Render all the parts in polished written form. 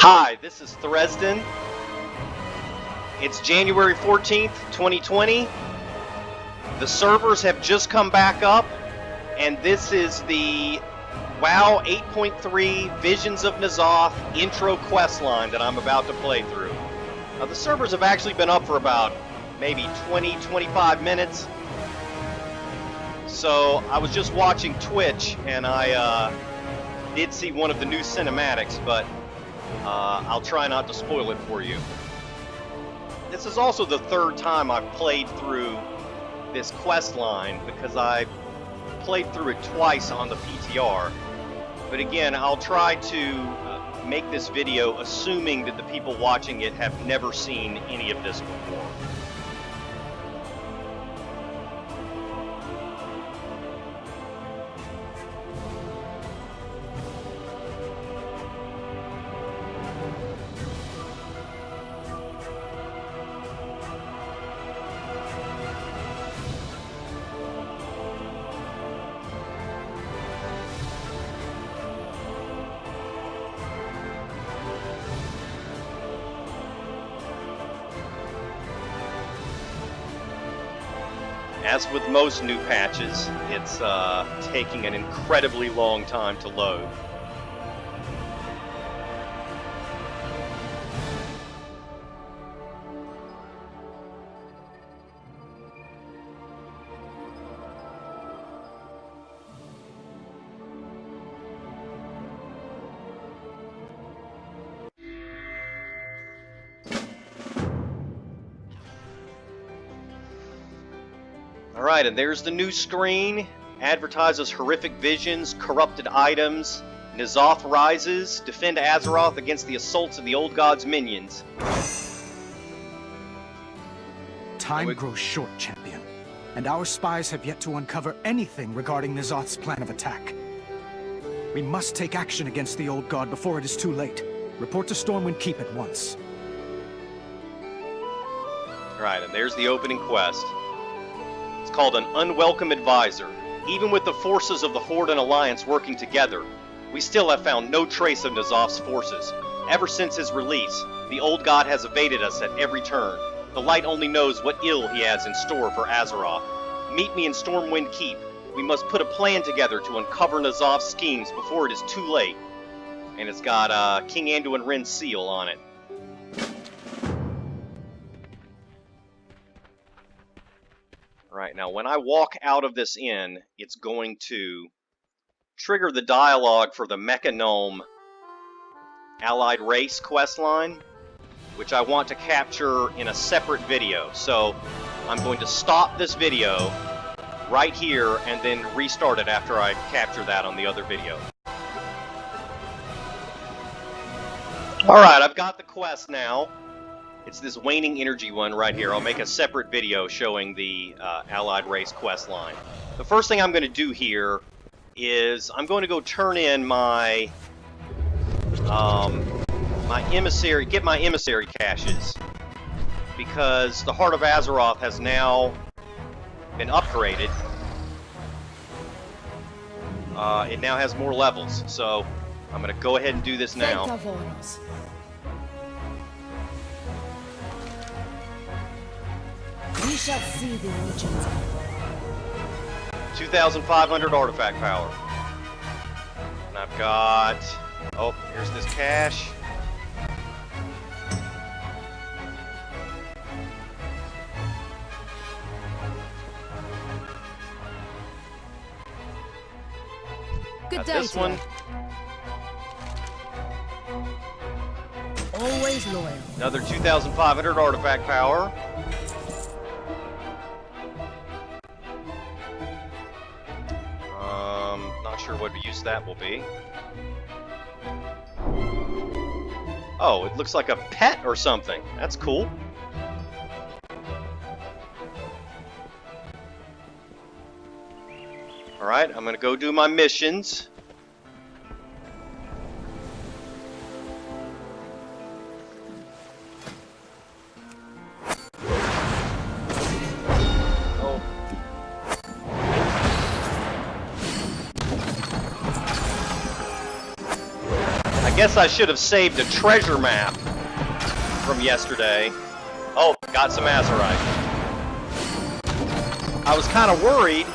Hi, this is Thresden. It's January 14th, 2020. The servers have just come back up, and this is the WoW 8.3 Visions of N'Zoth intro questline that I'm about to play through. The servers have actually been up for about maybe 20-25 minutes. So I was just watching Twitch, and I did see one of the new cinematics, but I'll try not to spoil it for you. This is also the third time I've played through this quest line, because I played through it twice on the PTR. But again, I'll try to make this video assuming that the people watching it have never seen any of this before. As with most new patches, it's taking an incredibly long time to load. Alright, and there's the new screen. Advertises horrific visions, corrupted items. N'Zoth rises. Defend Azeroth against the assaults of the Old God's minions. Time grows short, champion. And our spies have yet to uncover anything regarding N'Zoth's plan of attack. We must take action against the Old God before it is too late. Report to Stormwind Keep at once. Alright, and there's the opening quest. It's called an Unwelcome Advisor. Even with the forces of the Horde and Alliance working together, we still have found no trace of N'Zoth's forces. Ever since his release, the Old God has evaded us at every turn. The Light only knows what ill he has in store for Azeroth. Meet me in Stormwind Keep. We must put a plan together to uncover N'Zoth's schemes before it is too late. And it's got King Anduin Wrynn's seal on it. Right, now when I walk out of this inn, it's going to trigger the dialogue for the Mecha Gnome Allied Race questline, which I want to capture in a separate video. So I'm going to stop this video right here and then restart it after I capture that on the other video. Alright, I've got the quest now. It's this waning energy one right here. I'll make a separate video showing the Allied Race quest line. The first thing I'm going to do here is I'm going to go turn in my my emissary caches, because the Heart of Azeroth has now been upgraded. It now has more levels, so I'm going to go ahead and do this now. We shall see the regions. 2,500 artifact power. And I've got... oh, here's this cache. Good day, this one. Always loyal. Another 2,500 artifact power. Not sure what use that will be. Oh, it looks like a pet or something. That's cool. Alright, I'm gonna go do my missions. I I guess I should have saved a treasure map from yesterday. Oh, got some Azerite. I was kind of worried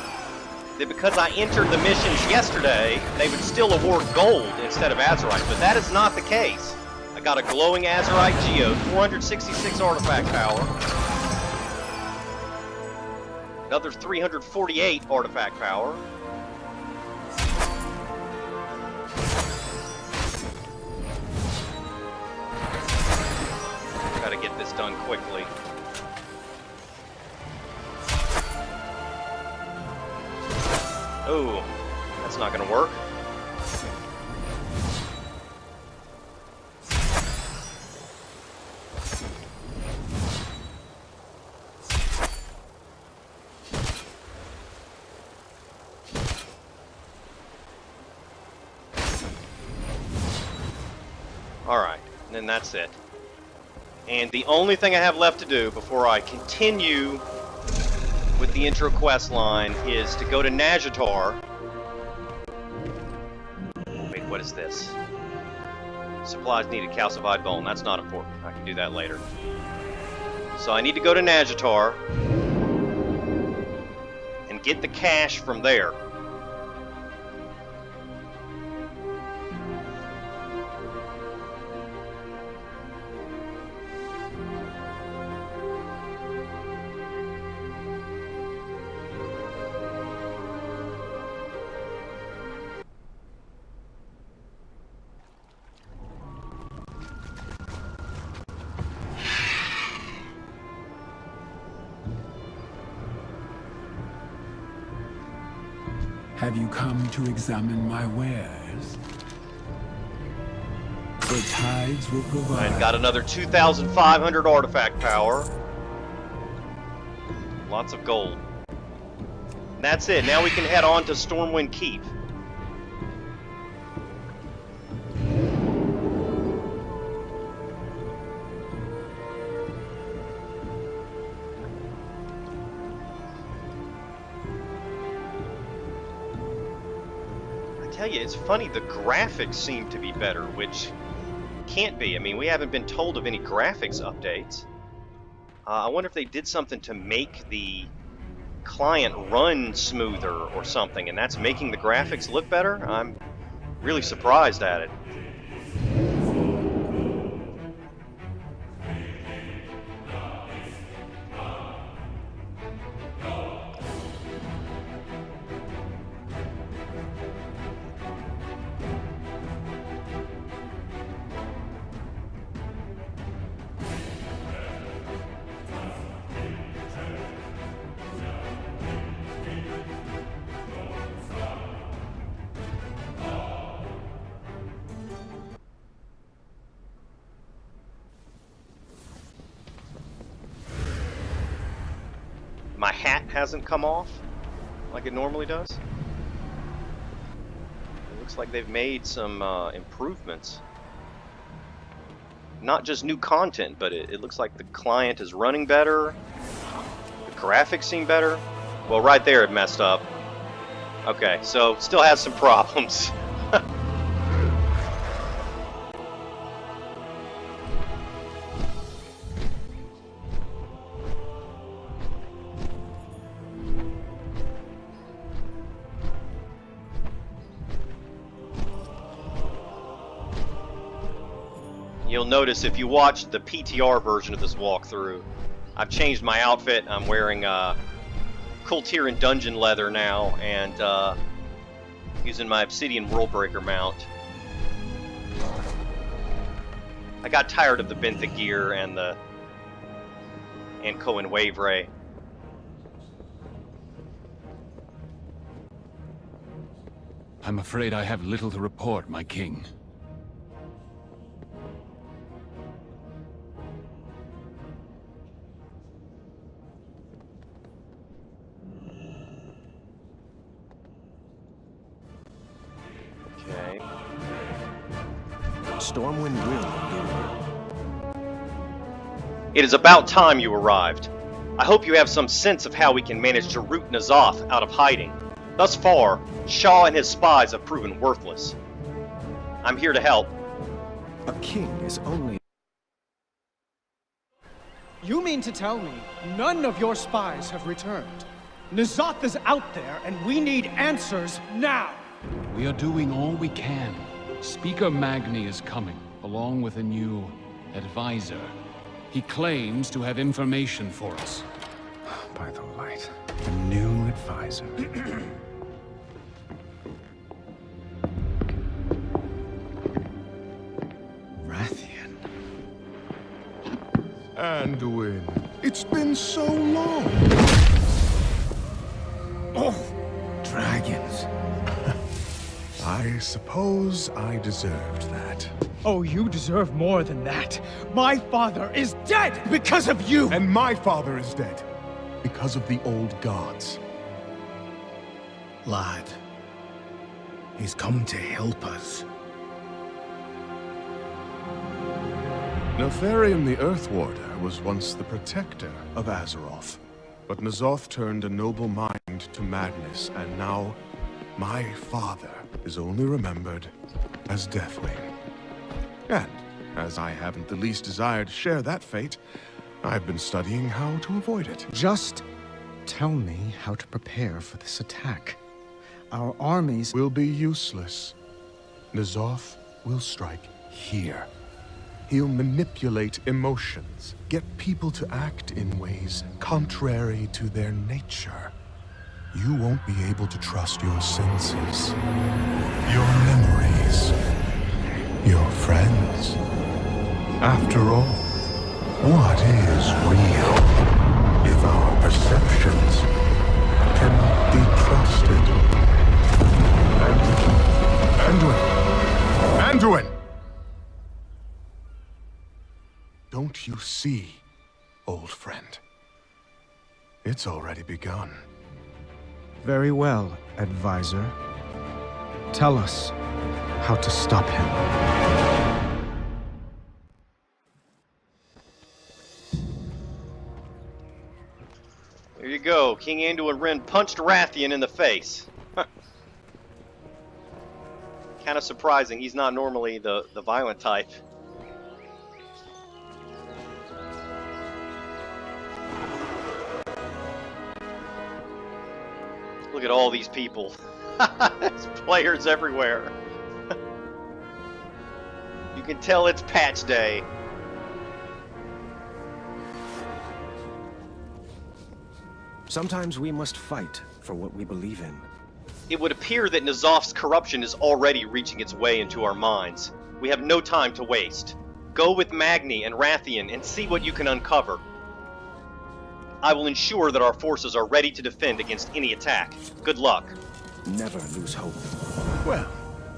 that because I entered the missions yesterday, they would still award gold instead of Azerite, but that is not the case. I got a glowing Azerite geode, 466 artifact power. Another 348 artifact power. Gotta get this done quickly. Oh, that's not gonna work. Alright, and then that's it. And the only thing I have left to do before I continue with the intro quest line is to go to Nazjatar. Wait, what is this? Supplies needed, calcified bone. That's not important. I can do that later. So I need to go to Nazjatar and get the cash from there. Have you come to examine my wares? The tides will provide. And got another 2,500 artifact power. Lots of gold. And that's it. Now we can head on to Stormwind Keep. I tell you, it's funny, the graphics seem to be better, which can't be. I mean, we haven't been told of any graphics updates. I wonder if they did something to make the client run smoother or something, and that's making the graphics look better? I'm really surprised at it. My hat hasn't come off like it normally does. It looks like they've made some improvements. Not just new content, but it looks like the client is running better. The graphics seem better. Well, right there it messed up. Okay, so still has some problems. You'll notice if you watch the PTR version of this walkthrough, I've changed my outfit. I'm wearing Kultiran dungeon leather now, and using my Obsidian Worldbreaker mount. I got tired of the Benthic gear and the Cohen Wave Ray. I'm afraid I have little to report, my king. Okay. Stormwind Wrynn. It is about time you arrived. I hope you have some sense of how we can manage to root N'Zoth out of hiding. Thus far, Shaw and his spies have proven worthless. I'm here to help. A king is only... You mean to tell me none of your spies have returned? N'Zoth is out there, and we need answers now! We are doing all we can. Speaker Magni is coming, along with a new advisor. He claims to have information for us. By the light, a new advisor. Wrathion. Anduin, it's been so long! Oh, dragons. I suppose I deserved that. Oh, you deserve more than that. My father is dead because of you! And my father is dead because of the old gods. Lad, he's come to help us. Nefarian the Earthwarder was once the protector of Azeroth. But N'Zoth turned a noble mind to madness, and now my father is only remembered as Deathwing. And, as I haven't the least desire to share that fate, I've been studying how to avoid it. Just tell me how to prepare for this attack. Our armies Will be useless. N'Zoth will strike here. He'll manipulate emotions, get people to act in ways contrary to their nature. You won't be able to trust your senses, your memories, your friends. After all, what is real if our perceptions cannot be trusted? Anduin! Don't you see, old friend? It's already begun. Very well, advisor. Tell us how to stop him. There you go. King Anduin Wrynn punched Wrathion in the face. Kind of surprising. He's not normally the violent type. Look at all these people. There's players everywhere. You can tell it's patch day. Sometimes we must fight for what we believe in. It would appear that N'Zoth's corruption is already reaching its way into our minds. We have no time to waste. Go with Magni and Wrathion and see what you can uncover. I will ensure that our forces are ready to defend against any attack. Good luck. Never lose hope. Well,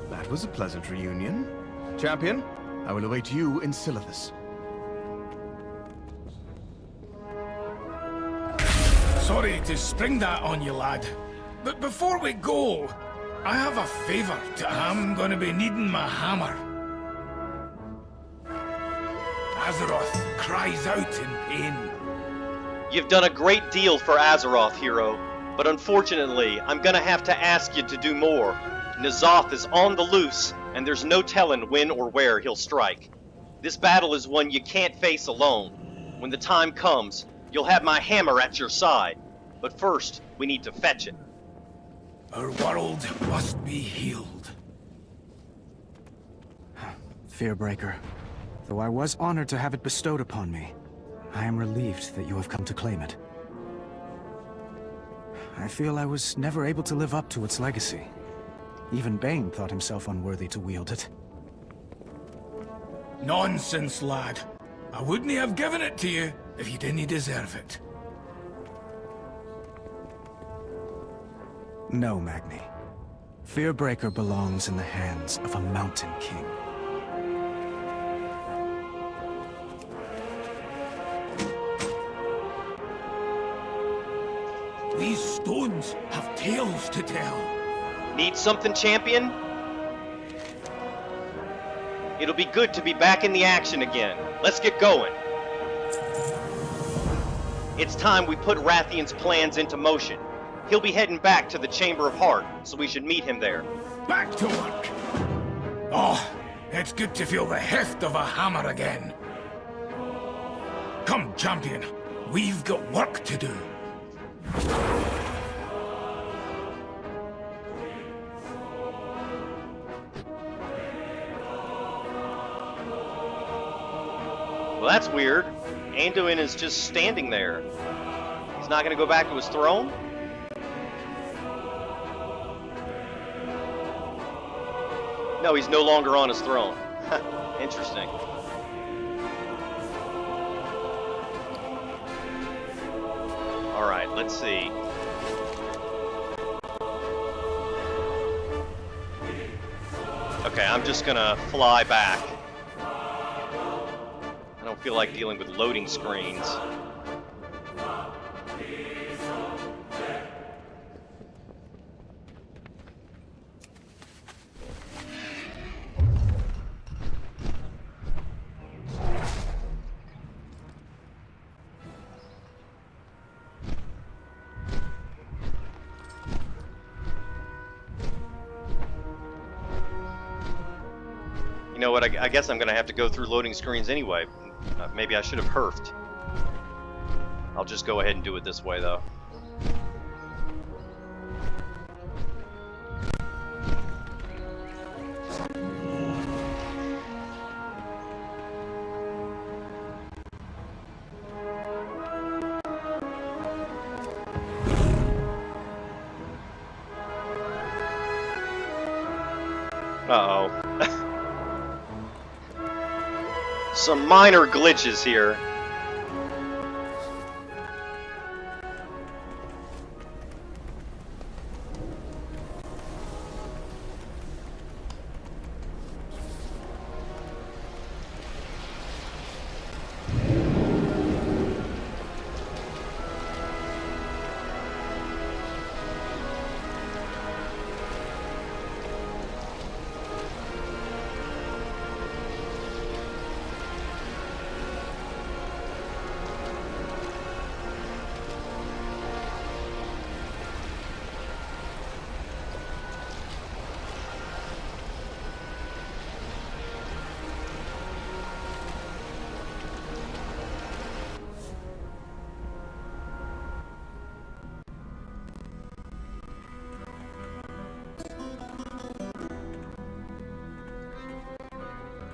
that was a pleasant reunion. Champion, I will await you in Silithus. Sorry to spring that on you, lad. But before we go, I have a favor. I'm gonna be needing my hammer. Azeroth cries out in pain. You've done a great deal for Azeroth, hero, but unfortunately, I'm gonna have to ask you to do more. N'Zoth is on the loose, and there's no telling when or where he'll strike. This battle is one you can't face alone. When the time comes, you'll have my hammer at your side. But first, we need to fetch it. Our world must be healed. Fearbreaker. Though I was honored to have it bestowed upon me, I am relieved that you have come to claim it. I feel I was never able to live up to its legacy. Even Bane thought himself unworthy to wield it. Nonsense, lad. I wouldn't have given it to you if you didn't deserve it. No, Magni. Fearbreaker belongs in the hands of a Mountain King. These stones have tales to tell. Need something, champion? It'll be good to be back in the action again. Let's get going. It's time we put Wrathion's plans into motion. He'll be heading back to the Chamber of Heart, so we should meet him there. Back to work. Oh, It's good to feel the heft of a hammer again. Come, champion. We've got work to do. Well, that's weird. Anduin is just standing there. He's not going to go back to his throne? No, he's no longer on his throne. Interesting. Alright, let's see. Okay, I'm just gonna fly back. I don't feel like dealing with loading screens. You know what, I guess I'm going to have to go through loading screens anyway. Maybe I should have herfed. I'll just go ahead and do it this way, though. Uh-oh. Some minor glitches here.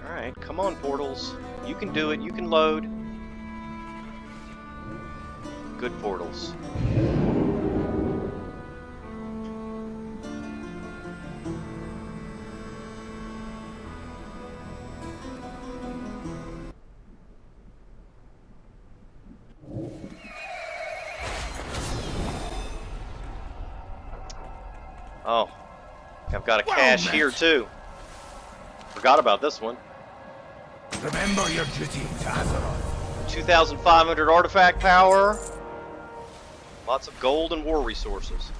Alright, come on, portals. You can do it, you can load. Good portals. Oh, I've got a cache here too. Forgot about this one. Remember your duty to Azeroth. 2,500 artifact power. Lots of gold and war resources.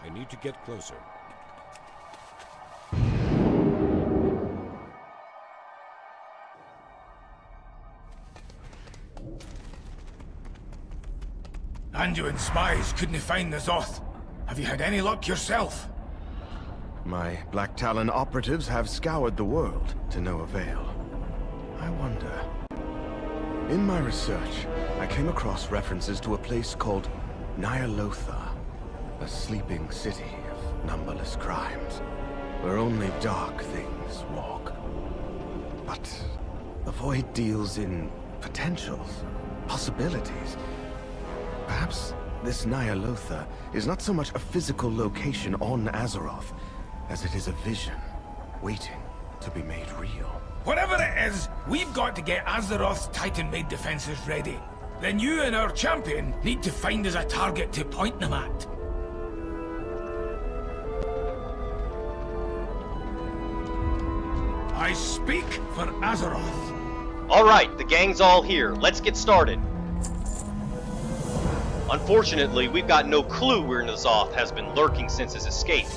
I need to get closer. Anduin's spies couldn't find the Zoth. Have you had any luck yourself? My Black Talon operatives have scoured the world to no avail. I wonder... In my research, I came across references to a place called Nyalotha, a sleeping city of numberless crimes, where only dark things walk. But the Void deals in potentials, possibilities. Perhaps this Nyalotha is not so much a physical location on Azeroth, as it is a vision, waiting to be made real. Whatever it is, we've got to get Azeroth's Titan-made defenses ready. Then you and our champion need to find us a target to point them at. I speak for Azeroth. Alright, the gang's all here. Let's get started. Unfortunately, we've got no clue where N'Zoth has been lurking since his escape.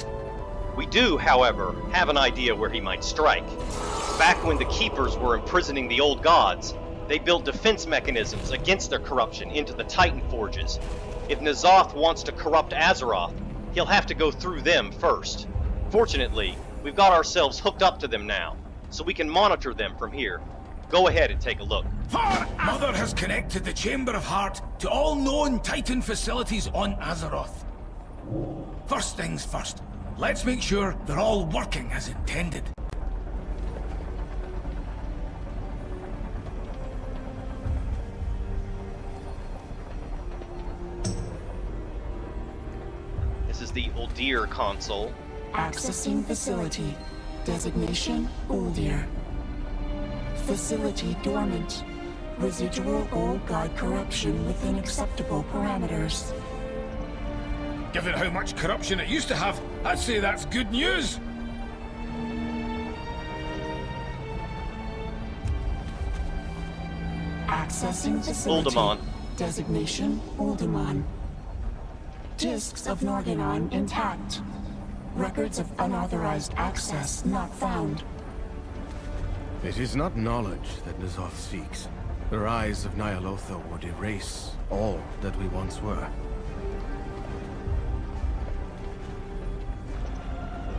We do, however, have an idea where he might strike. Back when the Keepers were imprisoning the old gods, they built defense mechanisms against their corruption into the Titan Forges. If N'Zoth wants to corrupt Azeroth, he'll have to go through them first. Fortunately, We've got ourselves hooked up to them now, so we can monitor them from here. Go ahead and take a look. Mother has connected the Chamber of Heart to all known Titan facilities on Azeroth. First things first, let's make sure they're all working as intended. This is the Uldir console. Accessing facility. Designation Uldir. Facility dormant. Residual old god corruption within acceptable parameters. Given how much corruption it used to have, I'd say that's good news. Accessing facility. Uldum. Designation Uldum. Discs of Norganon intact. Records of unauthorized access not found. It is not knowledge that N'Zoth seeks. The rise of Ny'alotha would erase all that we once were.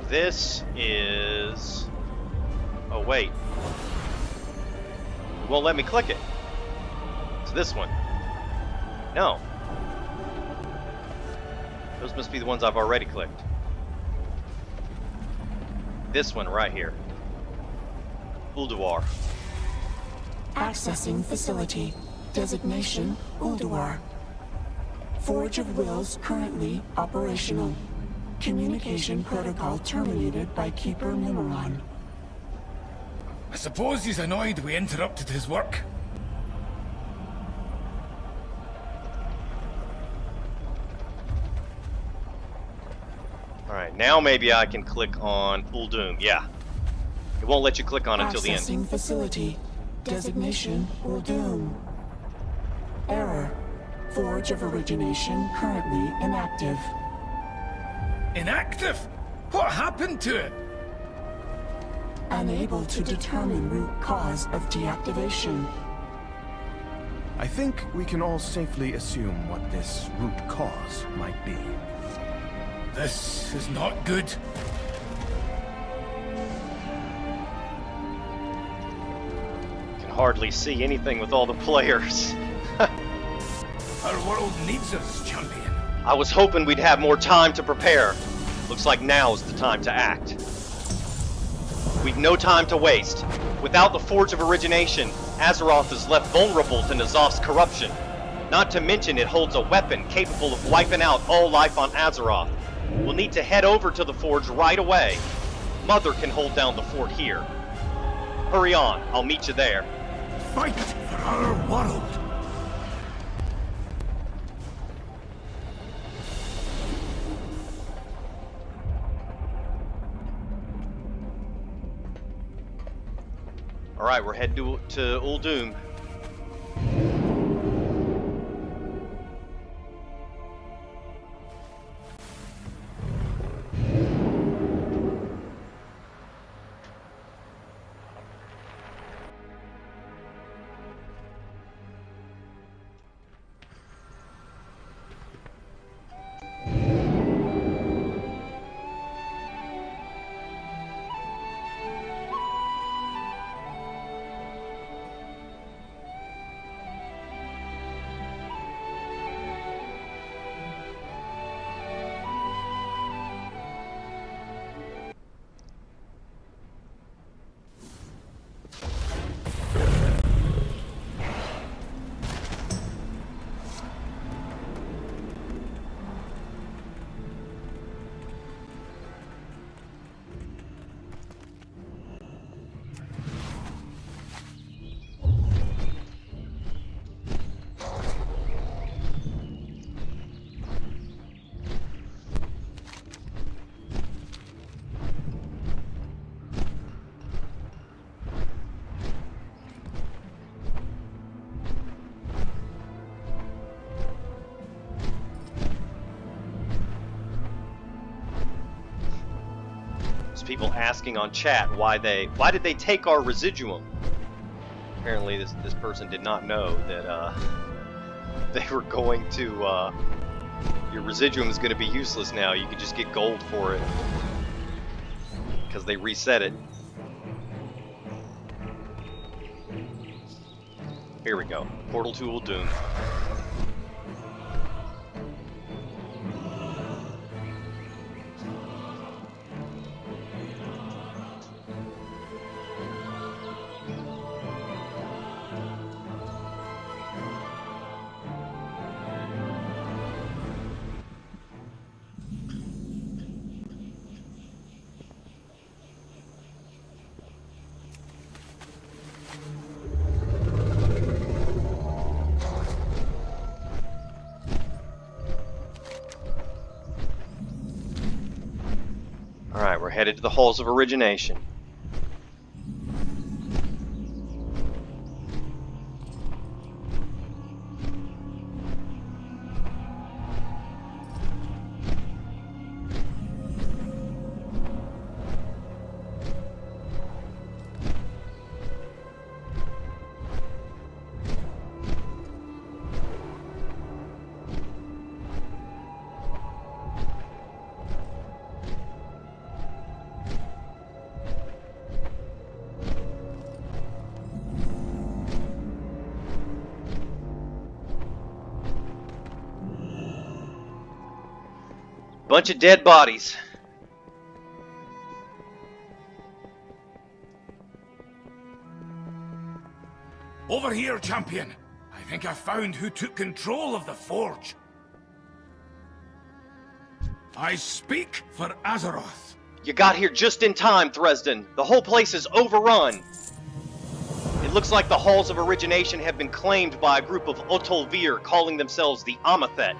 This is... Oh, wait. It won't let me click it. It's this one. No. Those must be the ones I've already clicked. This one right here. Ulduar. Accessing facility. Designation Ulduar. Forge of Wills currently operational. Communication protocol terminated by Keeper Numeron. I suppose he's annoyed we interrupted his work. Alright, now maybe I can click on Uldum. Yeah. It won't let you click on it until the end. Accessing facility. Designation Uldum. Error. Forge of origination currently inactive. Inactive? What happened to it? Unable to determine root cause of deactivation. I think we can all safely assume what this root cause might be. This is not good. Can hardly see anything with all the players. Our world needs us, champion. I was hoping we'd have more time to prepare. Looks like now's the time to act. We've no time to waste. Without the Forge of Origination, Azeroth is left vulnerable to N'Zoth's corruption. Not to mention it holds a weapon capable of wiping out all life on Azeroth. We'll need to head over to the Forge right away. Mother can hold down the fort here. Hurry on, I'll meet you there. Fight for our world! Alright, we're heading to Uldum. People asking on chat why did they take our residuum? Apparently this person did not know that they were going to your residuum is going to be useless now. You can just get gold for it. because they reset it. Here we go. Portal to Uldum. Alright, we're headed to the halls of origination. Bunch of dead bodies. Over here, champion. I think I found who took control of the forge. I speak for Azeroth. You got here just in time, Thresden. The whole place is overrun. It looks like the halls of origination have been claimed by a group of Otolvir calling themselves the Amathet.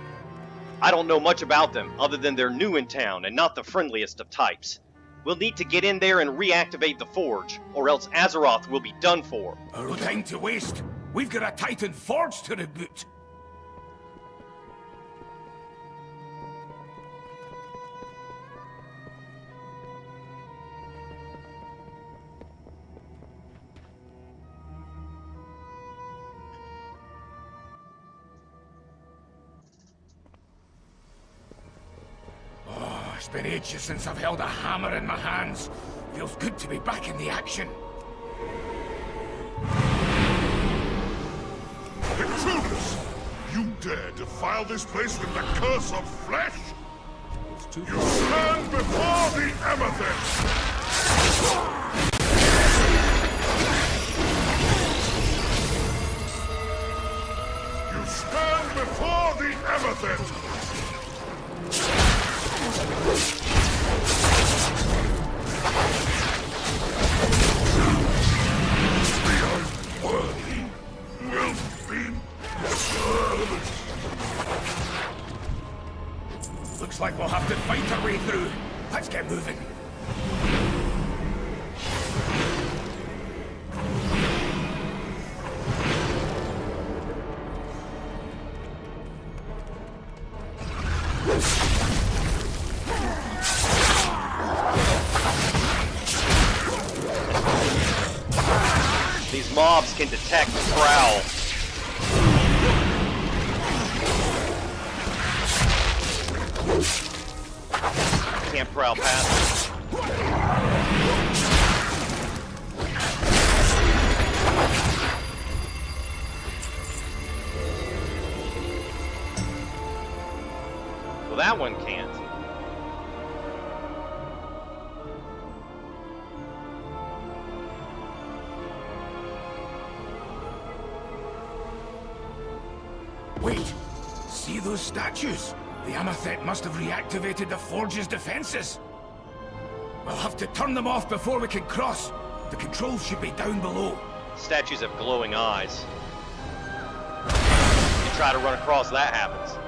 I don't know much about them, other than they're new in town and not the friendliest of types. We'll need to get in there and reactivate the forge, or else Azeroth will be done for. No time to waste. We've got a Titan forge to reboot. It's been ages since I've held a hammer in my hands. Feels good to be back in the action. Intruders! You dare defile this place with the curse of flesh? You stand before the Amethyst! You stand before the Amethyst! The unworthy will be served. Looks like we'll have to fight our way through. Let's get moving. These mobs can detect the prowl. Can't prowl past it. Well, that one can't. Wait, see those statues? The Amethyst must have reactivated the forge's defenses. We'll have to turn them off before we can cross. The controls should be down below. Statues have glowing eyes. You try to run across, that happens.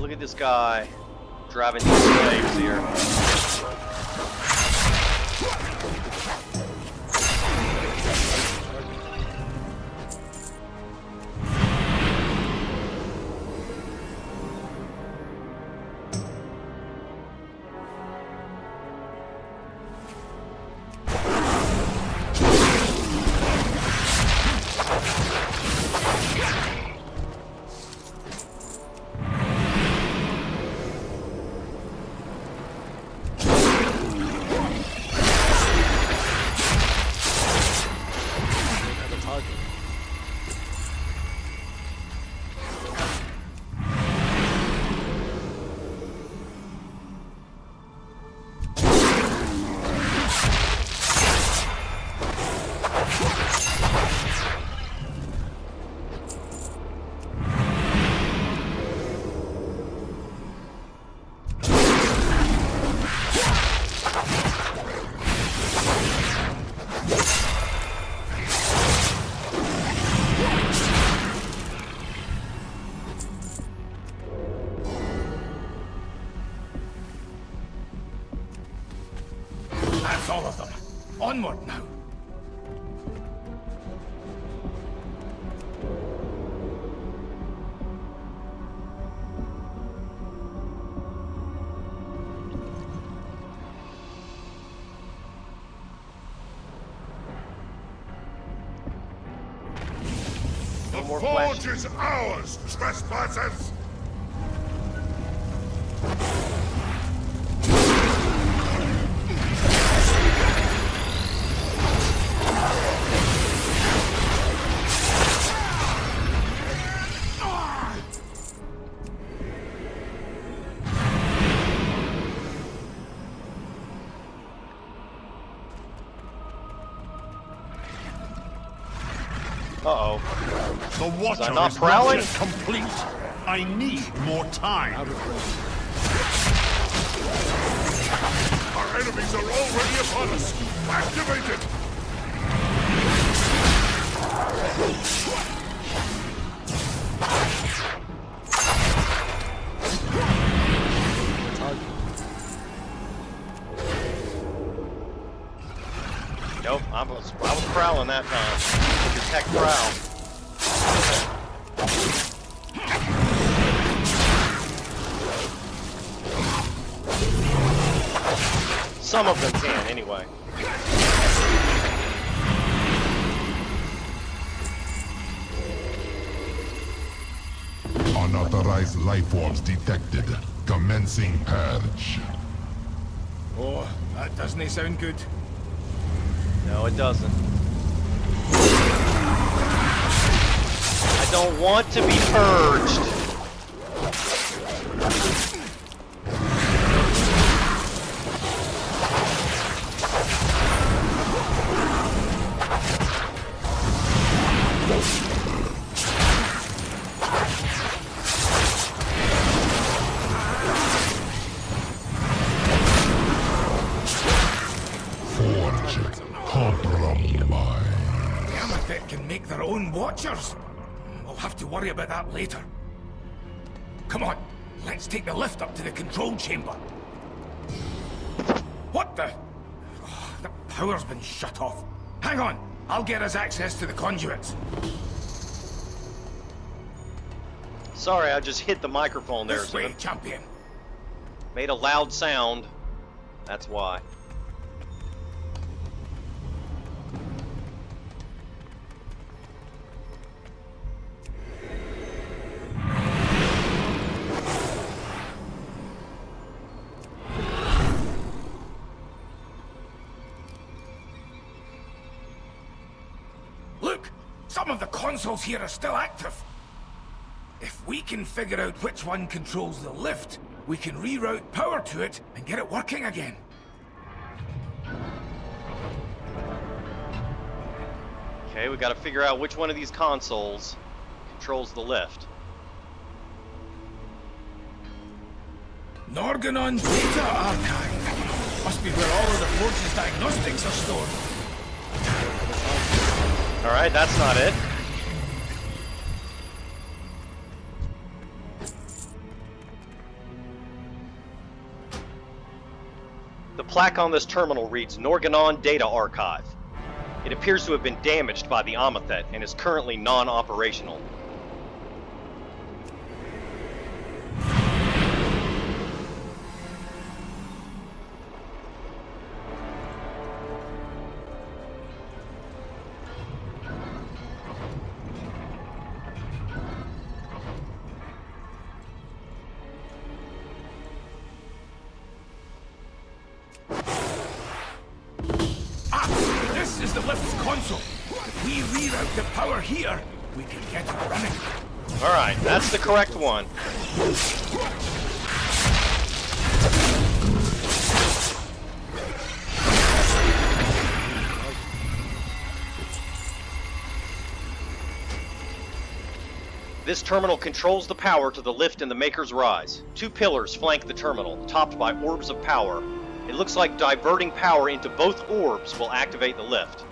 look at this guy driving these slaves here. That's all of them. Onward now. The forge is ours, trespassers! Uh-oh. The Watcher not is prowling? not yet complete. I need more time. Our enemies are already upon us. Activate it! Nope, I was prowling that time. Detect prowl. Some of them can, anyway. Unauthorized life forms detected. Commencing purge. Oh, that doesn't sound good. No, it doesn't. I don't want to be purged. Their own Watchers? We'll have to worry about that later. Come on, let's take the lift up to the control chamber. What the? Oh, the power's been shut off. Hang on, I'll get us access to the conduits. Sorry, I just hit the microphone there. This way, champion. Made a loud sound. That's why. Some of the consoles here are still active. If we can figure out which one controls the lift, we can reroute power to it and get it working again. Okay, we gotta figure out which one of these consoles controls the lift. Norganon Data Archive. Must be where all of the Forge's diagnostics are stored. Alright, that's not it. plaque on this terminal reads Norganon Data Archive. It appears to have been damaged by the Amethet and is currently non-operational. This is the lift's console. If we reroute the power here, we can get it running. Alright, that's the correct one. This terminal controls the power to the lift in the Maker's Rise. 2 pillars flank the terminal, topped by orbs of power. It looks like diverting power into both orbs will activate the lift.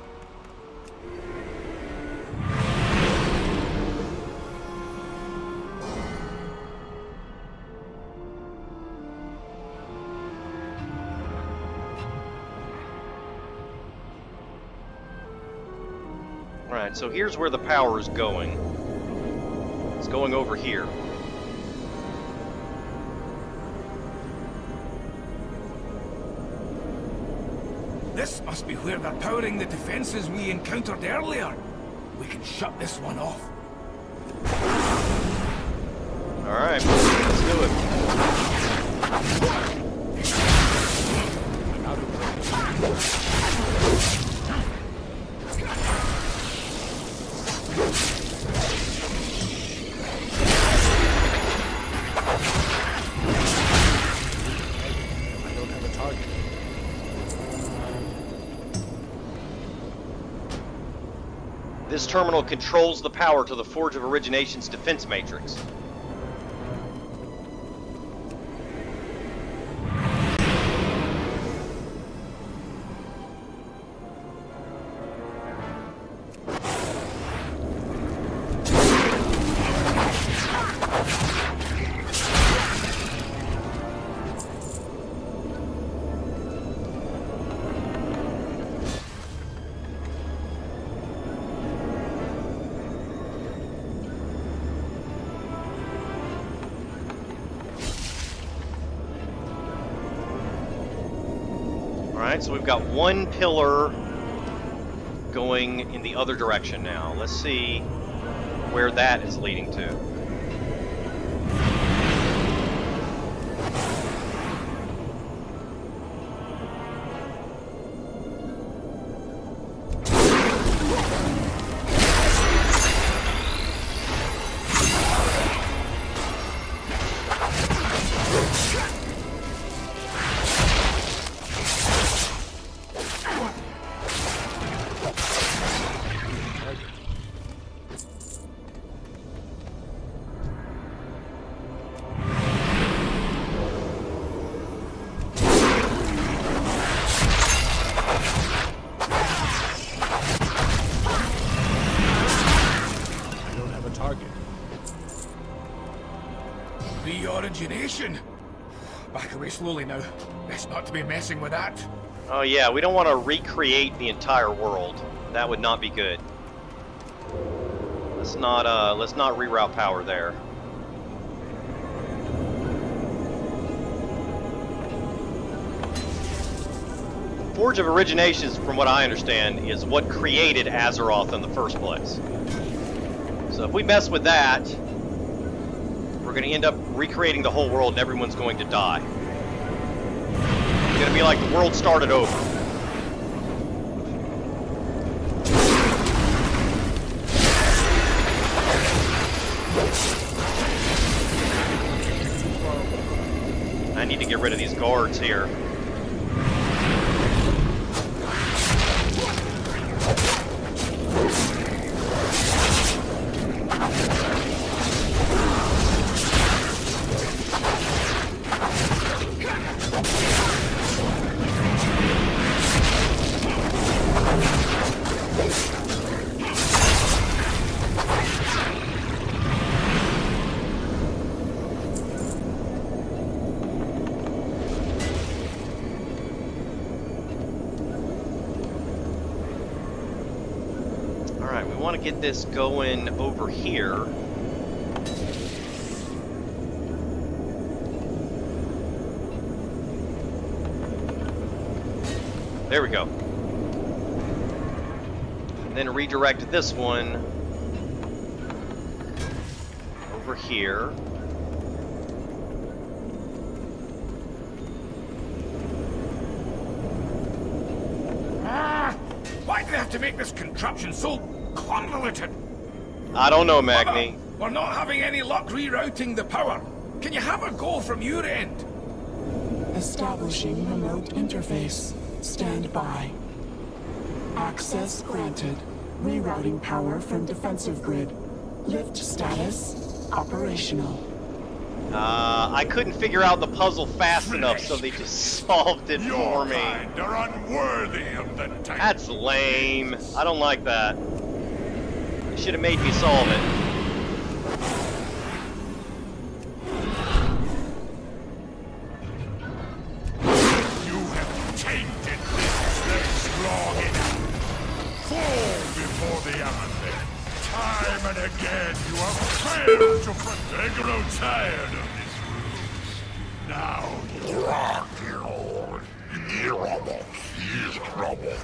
Alright, so here's where the power is going. It's going over here. This must be where they're powering the defenses we encountered earlier. We can shut this one off. Alright, let's do it. I don't have a target. This terminal controls the power to the Forge of Origination's defense matrix. Alright, so we've got one pillar going in the other direction now. Let's see where that is leading to. Reorigination? Back away slowly now. Best not to be messing with that. Oh yeah, we don't want to recreate the entire world. That would not be good. Let's not reroute power there. Forge of Originations, from what I understand, is what created Azeroth in the first place. So if we mess with that, we're going to end up recreating the whole world and everyone's going to die. It's going to be like the world started over. I need to get rid of these guards here. want to get this going over here. There we go. And then redirect this one over here. Why do they have to make this contraption so convoluted? I don't know, Magni. We're not having any luck rerouting the power. Can you have a go from your end? Establishing remote interface. Stand by. Access granted. Rerouting power from defensive grid. Lift status operational. I couldn't figure out the puzzle fast enough, so they just solved it for me. You're unworthy of the title. That's lame. I don't like that. You should have made me solve it. You have tainted this place long enough. Fall before the Amethyst. Time and again you have failed to protect. I grow tired of this ruse. Now you are killed. You're almost his trouble.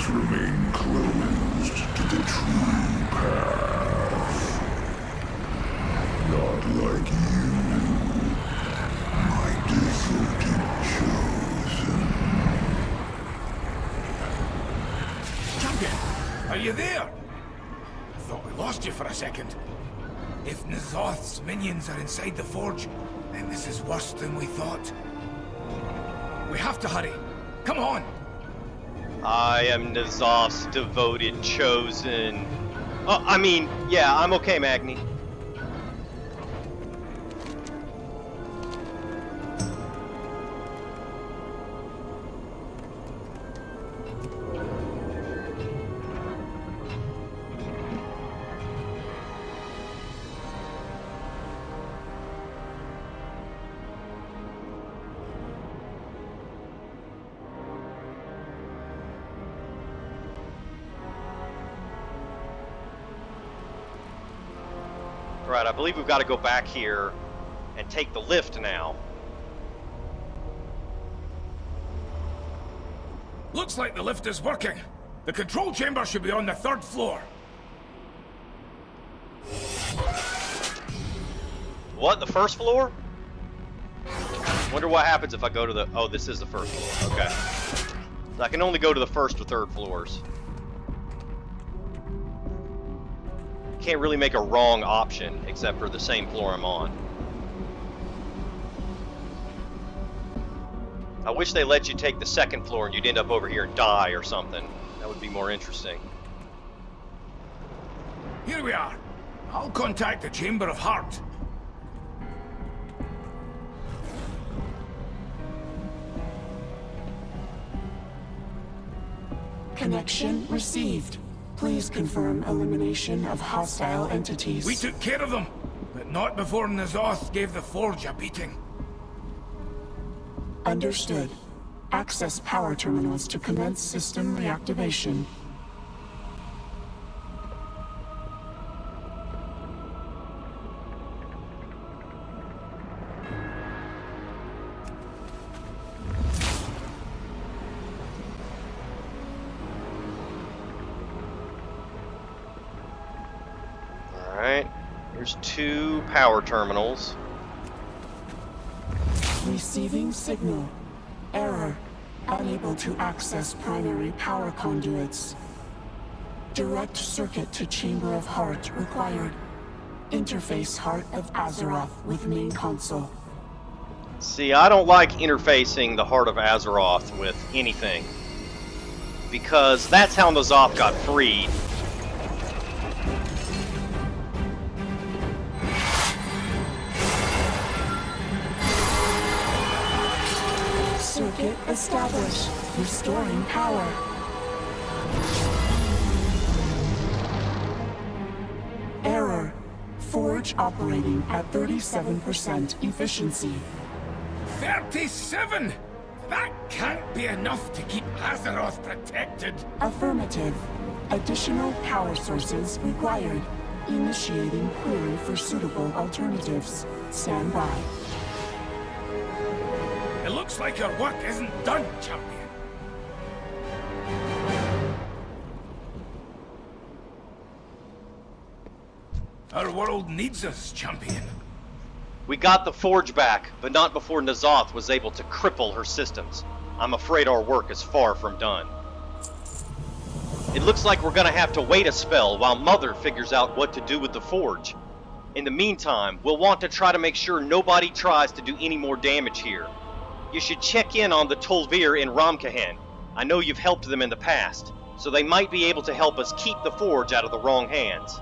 Remain closed to the true path. Not like you, my devoted chosen. Champion, are you there? I thought we lost you for a second. If N'Zoth's minions are inside the forge, then this is worse than we thought. We have to hurry. Come on! I am N'Zoth's devoted chosen. Oh, I mean, yeah, I'm okay, Magni. Right, I believe we've got to go back here and take the lift now. Looks like the lift is working. The control chamber should be on the 3rd floor. What, the 1st floor? Wonder what happens if I go to the... Oh, this is the 1st floor, okay. So I can only go to the 1st or 3rd floors. Can't really make a wrong option except for the same floor I'm on. I wish they let you take the 2nd floor and you'd end up over here and die or something. That would be more interesting. Here we are. I'll contact the Chamber of Heart. Connection received. Please confirm elimination of hostile entities. We took care of them, but not before N'Zoth gave the forge a beating. Understood. Access power terminals to commence system reactivation. Alright, here's 2 power terminals. Receiving signal. Error. Unable to access primary power conduits. Direct circuit to Chamber of Heart required. Interface Heart of Azeroth with main console. See, I don't like interfacing the Heart of Azeroth with anything, because that's how N'Zoth got freed. Establish. Restoring power. Error. Forge operating at 37% efficiency. 37? That can't be enough to keep Azeroth protected. Affirmative. Additional power sources required. Initiating query for suitable alternatives. Stand by. It looks like your work isn't done, champion. Our world needs us, champion. We got the Forge back, but not before N'Zoth was able to cripple her systems. I'm afraid our work is far from done. It looks like we're gonna have to wait a spell while Mother figures out what to do with the Forge. In the meantime, we'll want to try to make sure nobody tries to do any more damage here. You should check in on the Tol'vir in Ramkahen. I know you've helped them in the past, so they might be able to help us keep the Forge out of the wrong hands.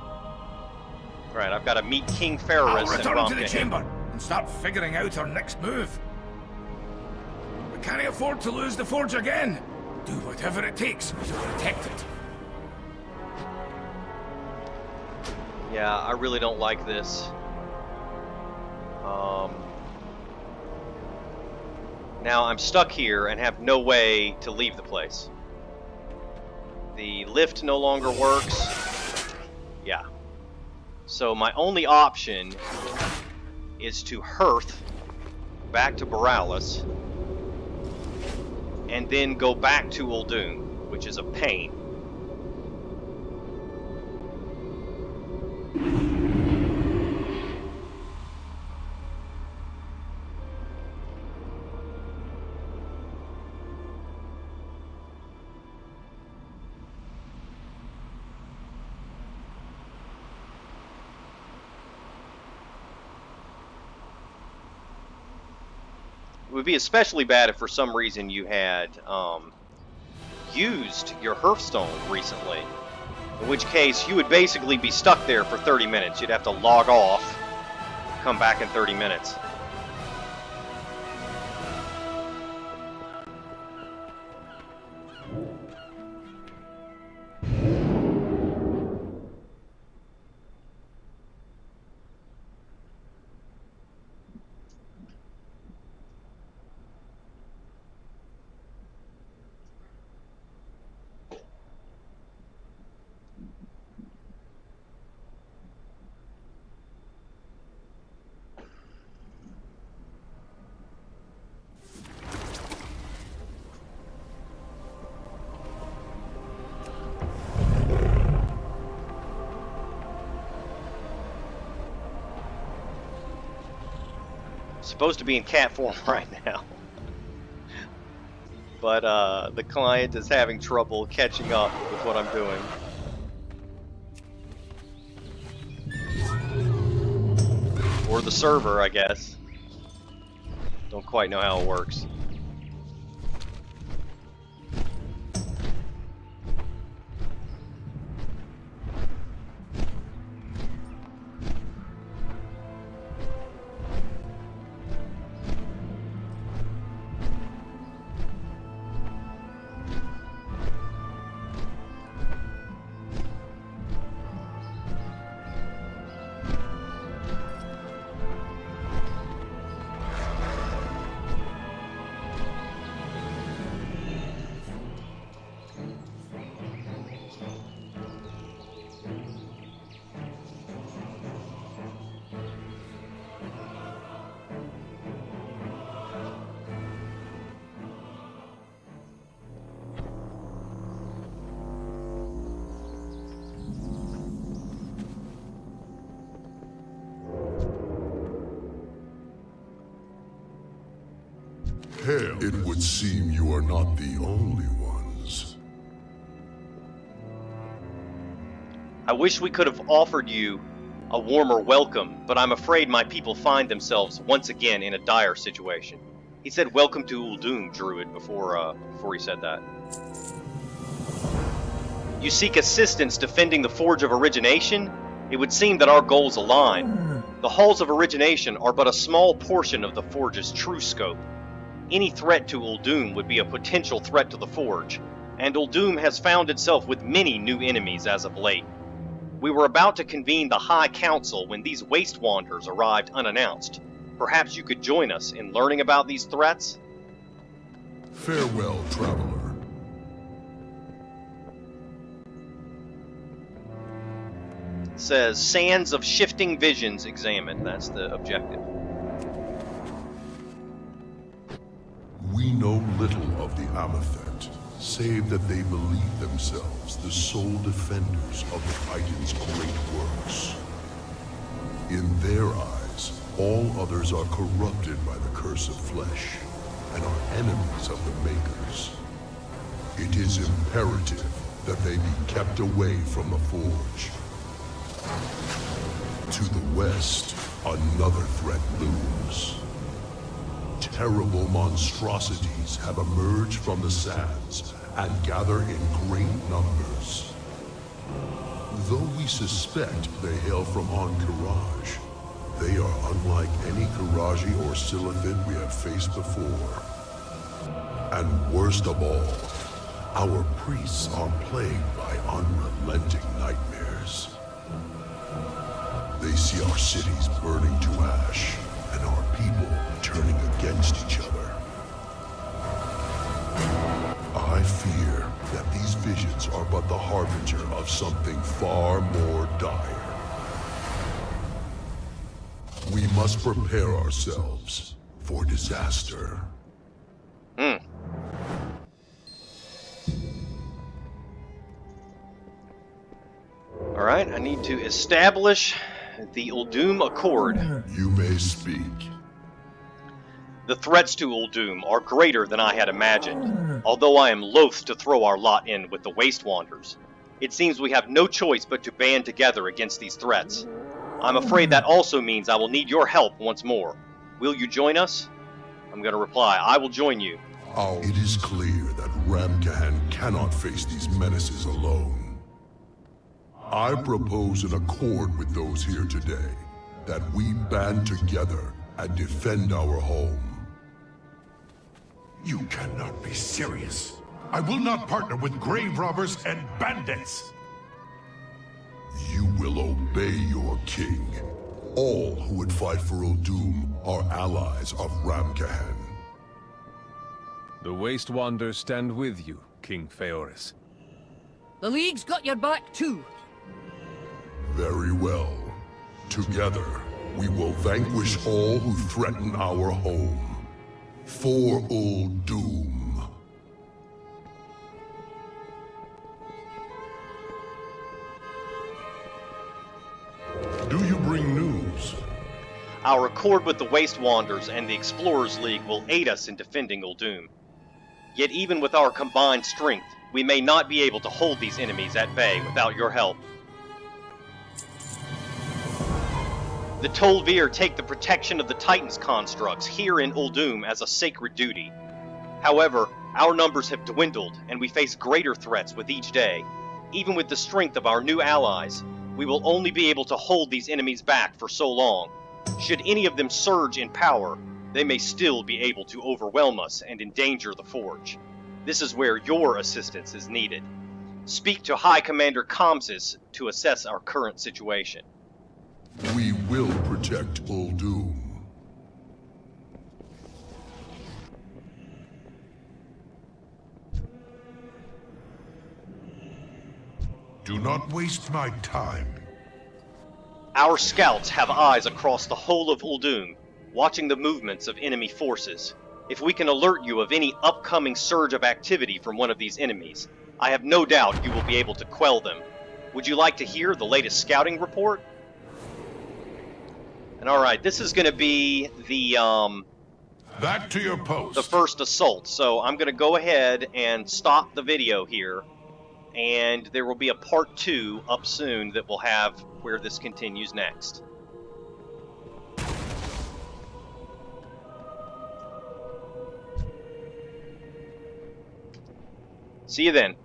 Right, I've got to meet King Ferris I'll in return to the Ramkahen. chamber and start figuring out our next move. We can't afford to lose the Forge again. Do whatever it takes to protect it. Yeah, I really don't like this. Now I'm stuck here and have no way to leave the place. The lift no longer works. Yeah. So my only option is to hearth back to Boralis and then go back to Uldum, which is a pain. It would be especially bad if for some reason you had used your Hearthstone recently, in which case you would basically be stuck there for 30 minutes. You'd have to log off, come back in 30 minutes. Supposed to be in cat form right now, but the client is having trouble catching up with what I'm doing. Or the server, I guess. Don't quite know how it works. It would seem you are not the only ones. I wish we could have offered you a warmer welcome, but I'm afraid my people find themselves once again in a dire situation. He said welcome to Uldum, Druid, before he said that. You seek assistance defending the Forge of Origination? It would seem that our goals align. The Halls of Origination are but a small portion of the Forge's true scope. Any threat to Uldum would be a potential threat to the Forge, and Uldum has found itself with many new enemies as of late. We were about to convene the High Council when these Waste Wanderers arrived unannounced. Perhaps you could join us in learning about these threats? Farewell, traveler. It says, Sands of Shifting Visions examined. That's the objective. We know little of the Amethet, save that they believe themselves the sole defenders of the Titan's great works. In their eyes, all others are corrupted by the curse of flesh, and are enemies of the Makers. It is imperative that they be kept away from the Forge. To the west, another threat looms. Terrible monstrosities have emerged from the sands and gather in great numbers. Though we suspect they hail from Ahn'Qiraj, they are unlike any Qiraji or Silithid we have faced before. And worst of all, our priests are plagued by unrelenting nightmares. They see our cities burning to ash, and our people turning against each other. I fear that these visions are but the harbinger of something far more dire. We must prepare ourselves for disaster. Alright, I need to establish the Uldum Accord. You may speak. The threats to Uldum are greater than I had imagined, although I am loath to throw our lot in with the Waste Wanderers. It seems we have no choice but to band together against these threats. I'm afraid that also means I will need your help once more. Will you join us? I'm going to reply, I will join you. It is clear that Ramkahan cannot face these menaces alone. I propose an accord with those here today, that we band together and defend our home. You cannot be serious. I will not partner with grave robbers and bandits. You will obey your king. All who would fight for Uldum are allies of Ramkahan. The Waste Wanderers stand with you, King Phaoris. The League's got your back too. Very well. Together, we will vanquish all who threaten our home. For Uldum. Do you bring news? Our accord with the Waste Wanderers and the Explorers League will aid us in defending Uldum. Yet even with our combined strength, we may not be able to hold these enemies at bay without your help. The Tol'vir take the protection of the Titan's constructs here in Uldum as a sacred duty. However, our numbers have dwindled, and we face greater threats with each day. Even with the strength of our new allies, we will only be able to hold these enemies back for so long. Should any of them surge in power, they may still be able to overwhelm us and endanger the Forge. This is where your assistance is needed. Speak to High Commander Kamsis to assess our current situation. We will protect Uldum. Do not waste my time. Our scouts have eyes across the whole of Uldum, watching the movements of enemy forces. If we can alert you of any upcoming surge of activity from one of these enemies, I have no doubt you will be able to quell them. Would you like to hear the latest scouting report? And alright, this is going to be the, Back to your post. The first assault, so I'm going to go ahead and stop the video here, and there will be a part 2 up soon that will have where this continues next. See you then.